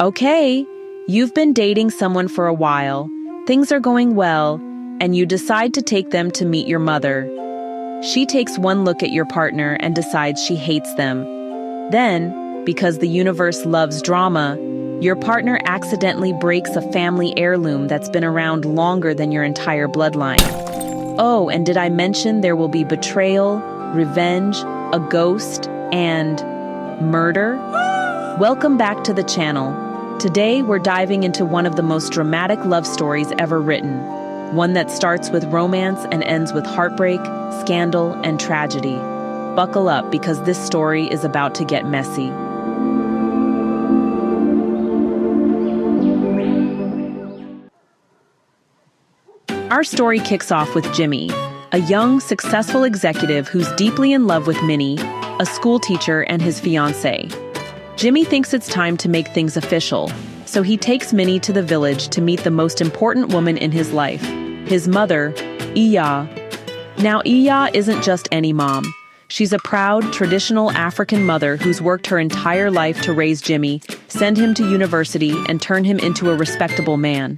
Okay, you've been dating someone for a while, things are going well, and you decide to take them to meet your mother. She takes one look at your partner and decides she hates them. Then, because the universe loves drama, your partner accidentally breaks a family heirloom that's been around longer than your entire bloodline. Oh, and did I mention there will be betrayal, revenge, a ghost, and murder? Welcome back to the channel. Today, we're diving into one of the most dramatic love stories ever written. One that starts with romance and ends with heartbreak, scandal, and tragedy. Buckle up because this story is about to get messy. Our story kicks off with Jimmy, a young, successful executive who's deeply in love with Minnie, a school teacher and his fiancée. Jimmy thinks it's time to make things official, so he takes Minnie to the village to meet the most important woman in his life, his mother, Iyaa. Now, Iyaa isn't just any mom. She's a proud, traditional African mother who's worked her entire life to raise Jimmy, send him to university, and turn him into a respectable man.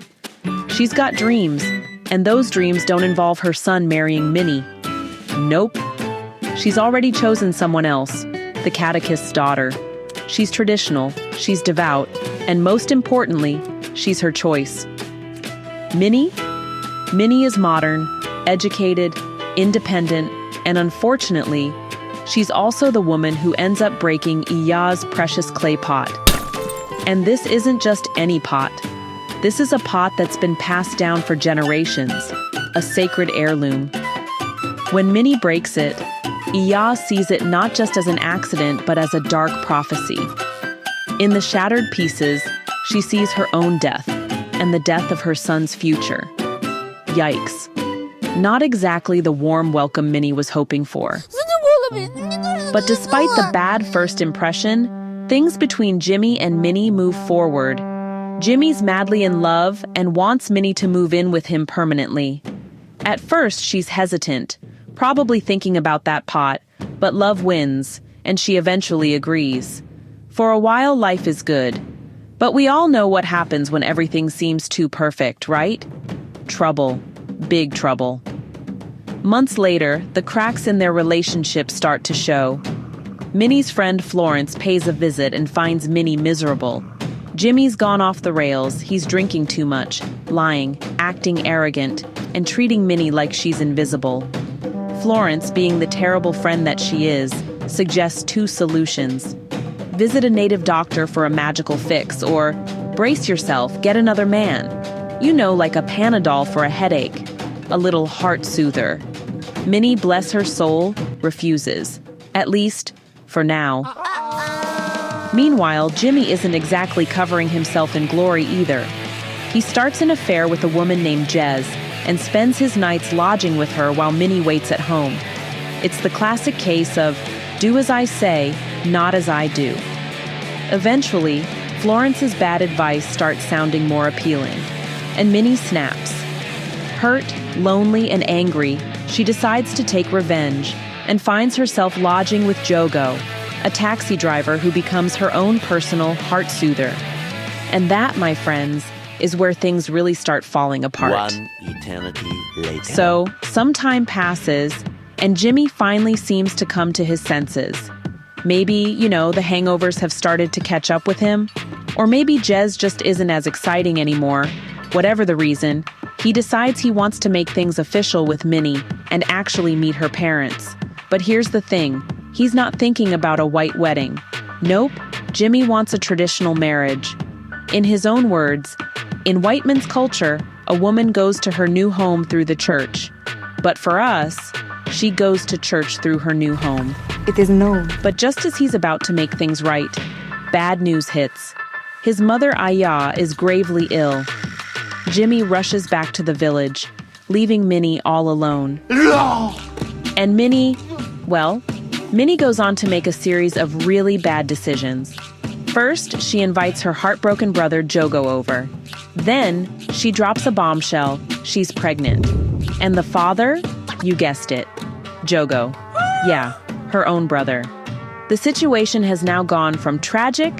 She's got dreams, and those dreams don't involve her son marrying Minnie. Nope. She's already chosen someone else, the catechist's daughter. She's traditional, she's devout, and most importantly, she's her choice. Minnie? Minnie is modern, educated, independent, and unfortunately, she's also the woman who ends up breaking Iyaa's precious clay pot. And this isn't just any pot. This is a pot that's been passed down for generations, a sacred heirloom. When Minnie breaks it, Iyaa sees it not just as an accident, but as a dark prophecy. In the shattered pieces, she sees her own death, and the death of her son's future. Yikes. Not exactly the warm welcome Minnie was hoping for. But despite the bad first impression, things between Jimmy and Minnie move forward. Jimmy's madly in love and wants Minnie to move in with him permanently. At first, she's hesitant, probably thinking about that pot, but love wins, and she eventually agrees. For a while, life is good. But we all know what happens when everything seems too perfect, right? Trouble. Big trouble. Months later, the cracks in their relationship start to show. Minnie's friend Florence pays a visit and finds Minnie miserable. Jimmy's gone off the rails, he's drinking too much, lying, acting arrogant, and treating Minnie like she's invisible. Florence, being the terrible friend that she is, suggests two solutions. Visit a native doctor for a magical fix, or brace yourself, get another man. You know, like a Panadol for a headache. A little heart soother. Minnie, bless her soul, refuses. At least, for now. Meanwhile, Jimmy isn't exactly covering himself in glory either. He starts an affair with a woman named Jez and spends his nights lodging with her while Minnie waits at home. It's the classic case of do as I say, not as I do. Eventually, Florence's bad advice starts sounding more appealing, and Minnie snaps. Hurt, lonely, and angry, she decides to take revenge and finds herself lodging with Jogo, a taxi driver who becomes her own personal heart soother. And that, my friends, is where things really start falling apart. One eternity later. So, some time passes, and Jimmy finally seems to come to his senses. Maybe, the hangovers have started to catch up with him. Or maybe Jez just isn't as exciting anymore. Whatever the reason, he decides he wants to make things official with Minnie and actually meet her parents. But here's the thing. He's not thinking about a white wedding. Nope, Jimmy wants a traditional marriage. In his own words, in white man's culture, a woman goes to her new home through the church. But for us, she goes to church through her new home. It is known. But just as he's about to make things right, bad news hits. His mother, Iyaa, is gravely ill. Jimmy rushes back to the village, leaving Minnie all alone. And Minnie goes on to make a series of really bad decisions. First, she invites her heartbroken brother Jogo over. Then, she drops a bombshell. She's pregnant. And the father? You guessed it. Jogo. Yeah, her own brother. The situation has now gone from tragic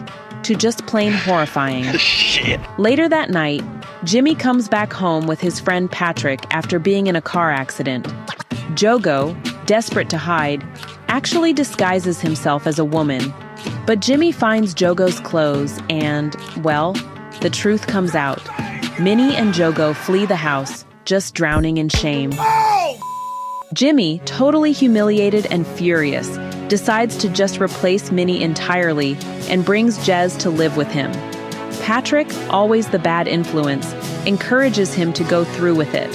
to just plain horrifying. Shit. Later that night, Jimmy comes back home with his friend Patrick after being in a car accident. Jogo, desperate to hide, actually disguises himself as a woman. But Jimmy finds Jogo's clothes and, well, the truth comes out. Minnie and Jogo flee the house, just drowning in shame. Jimmy, totally humiliated and furious, decides to just replace Minnie entirely and brings Jez to live with him. Patrick, always the bad influence, encourages him to go through with it.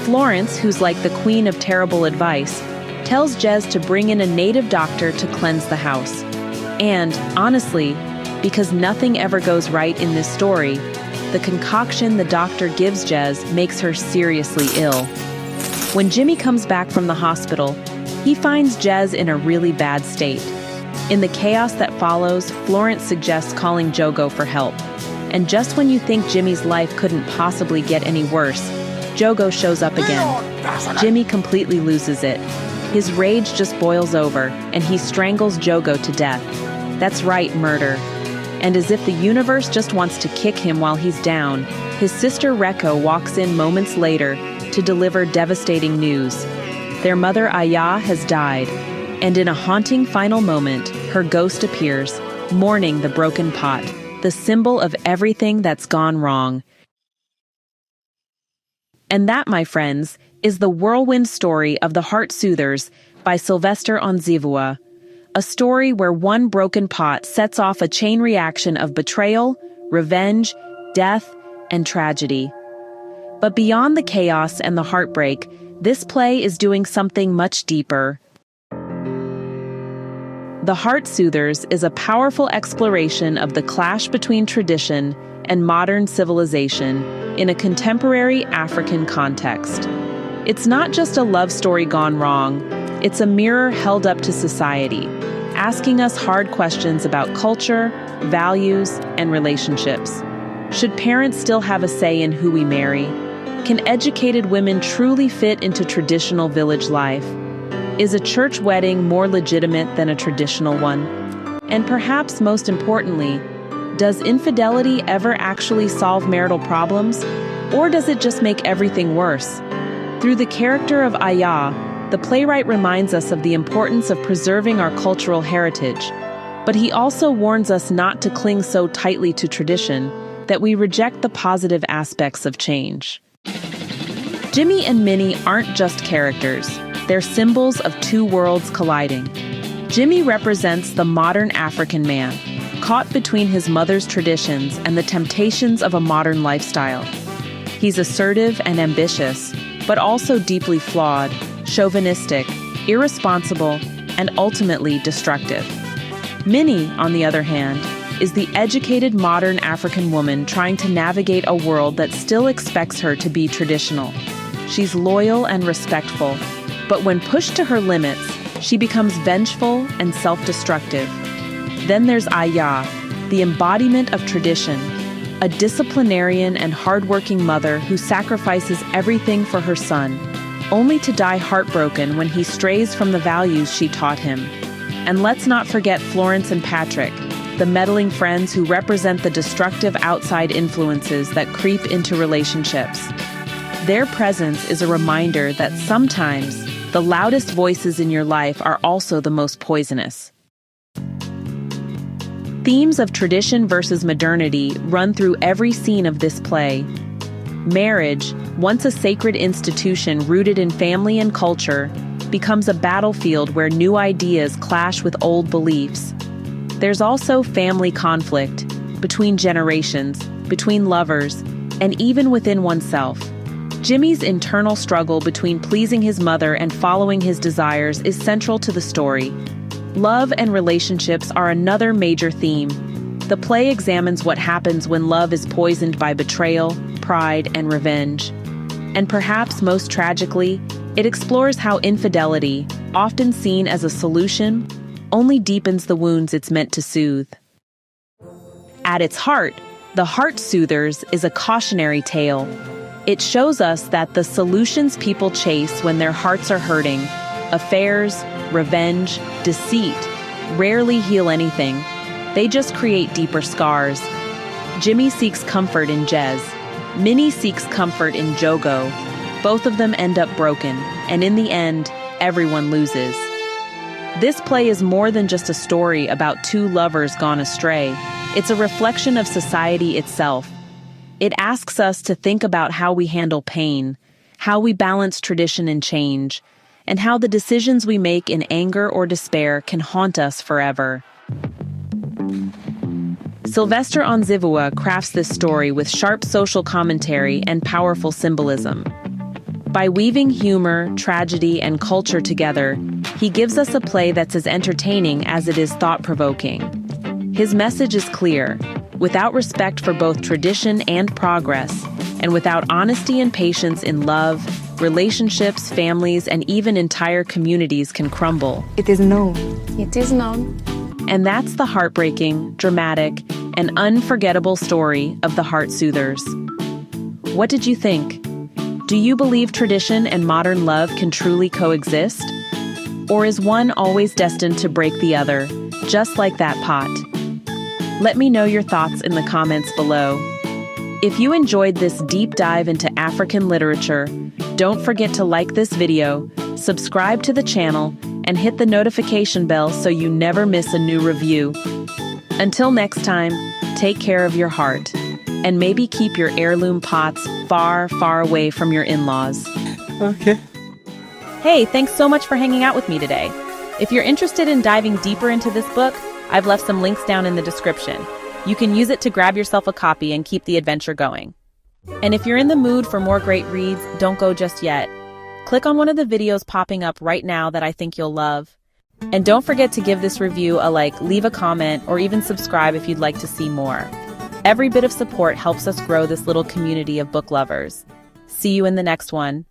Florence, who's like the queen of terrible advice, tells Jez to bring in a native doctor to cleanse the house. And, honestly, because nothing ever goes right in this story, the concoction the doctor gives Jez makes her seriously ill. When Jimmy comes back from the hospital, he finds Jez in a really bad state. In the chaos that follows, Florence suggests calling Jogo for help. And just when you think Jimmy's life couldn't possibly get any worse, Jogo shows up again. Jimmy completely loses it. His rage just boils over, and he strangles Jogo to death. That's right, murder. And as if the universe just wants to kick him while he's down, his sister Reko walks in moments later to deliver devastating news. Their mother Iyaa has died, and in a haunting final moment, her ghost appears, mourning the broken pot, the symbol of everything that's gone wrong. And that, my friends, is the whirlwind story of the Heart Soothers by Sylvester Onzivua, a story where one broken pot sets off a chain reaction of betrayal, revenge, death, and tragedy. But beyond the chaos and the heartbreak, this play is doing something much deeper. The Heart Soothers is a powerful exploration of the clash between tradition and modern civilization in a contemporary African context. It's not just a love story gone wrong, it's a mirror held up to society, asking us hard questions about culture, values, and relationships. Should parents still have a say in who we marry? Can educated women truly fit into traditional village life? Is a church wedding more legitimate than a traditional one? And perhaps most importantly, does infidelity ever actually solve marital problems? Or does it just make everything worse? Through the character of Iyaa, the playwright reminds us of the importance of preserving our cultural heritage. But he also warns us not to cling so tightly to tradition that we reject the positive aspects of change. Jimmy and Minnie aren't just characters, they're symbols of two worlds colliding. Jimmy represents the modern African man, caught between his mother's traditions and the temptations of a modern lifestyle. He's assertive and ambitious, but also deeply flawed, chauvinistic, irresponsible, and ultimately destructive. Minnie, on the other hand, is the educated modern African woman trying to navigate a world that still expects her to be traditional. She's loyal and respectful, but when pushed to her limits, she becomes vengeful and self-destructive. Then there's Iyaa, the embodiment of tradition, a disciplinarian and hardworking mother who sacrifices everything for her son, only to die heartbroken when he strays from the values she taught him. And let's not forget Florence and Patrick, the meddling friends who represent the destructive outside influences that creep into relationships. Their presence is a reminder that sometimes the loudest voices in your life are also the most poisonous. Themes of tradition versus modernity run through every scene of this play. Marriage, once a sacred institution rooted in family and culture, becomes a battlefield where new ideas clash with old beliefs. There's also family conflict, between generations, between lovers, and even within oneself. Jimmy's internal struggle between pleasing his mother and following his desires is central to the story. Love and relationships are another major theme. The play examines what happens when love is poisoned by betrayal, pride, and revenge. And perhaps most tragically, it explores how infidelity, often seen as a solution, only deepens the wounds it's meant to soothe. At its heart, The Heart Soothers is a cautionary tale. It shows us that the solutions people chase when their hearts are hurting, affairs, revenge, deceit, rarely heal anything. They just create deeper scars. Jimmy seeks comfort in Jez. Minnie seeks comfort in Jogo. Both of them end up broken, and in the end, everyone loses. This play is more than just a story about two lovers gone astray. It's a reflection of society itself. It asks us to think about how we handle pain, how we balance tradition and change, and how the decisions we make in anger or despair can haunt us forever. Sylvester Onzivua crafts this story with sharp social commentary and powerful symbolism. By weaving humor, tragedy, and culture together, he gives us a play that's as entertaining as it is thought-provoking. His message is clear: without respect for both tradition and progress, and without honesty and patience in love, relationships, families, and even entire communities can crumble. It is known. It is known. And that's the heartbreaking, dramatic, and unforgettable story of the Heart Soothers. What did you think? Do you believe tradition and modern love can truly coexist? Or is one always destined to break the other, just like that pot? Let me know your thoughts in the comments below. If you enjoyed this deep dive into African literature, don't forget to like this video, subscribe to the channel, and hit the notification bell so you never miss a new review. Until next time, take care of your heart, and maybe keep your heirloom pots far, far away from your in-laws. Okay. Hey, thanks so much for hanging out with me today. If you're interested in diving deeper into this book, I've left some links down in the description. You can use it to grab yourself a copy and keep the adventure going. And if you're in the mood for more great reads, don't go just yet. Click on one of the videos popping up right now that I think you'll love. And don't forget to give this review a like, leave a comment, or even subscribe if you'd like to see more. Every bit of support helps us grow this little community of book lovers. See you in the next one.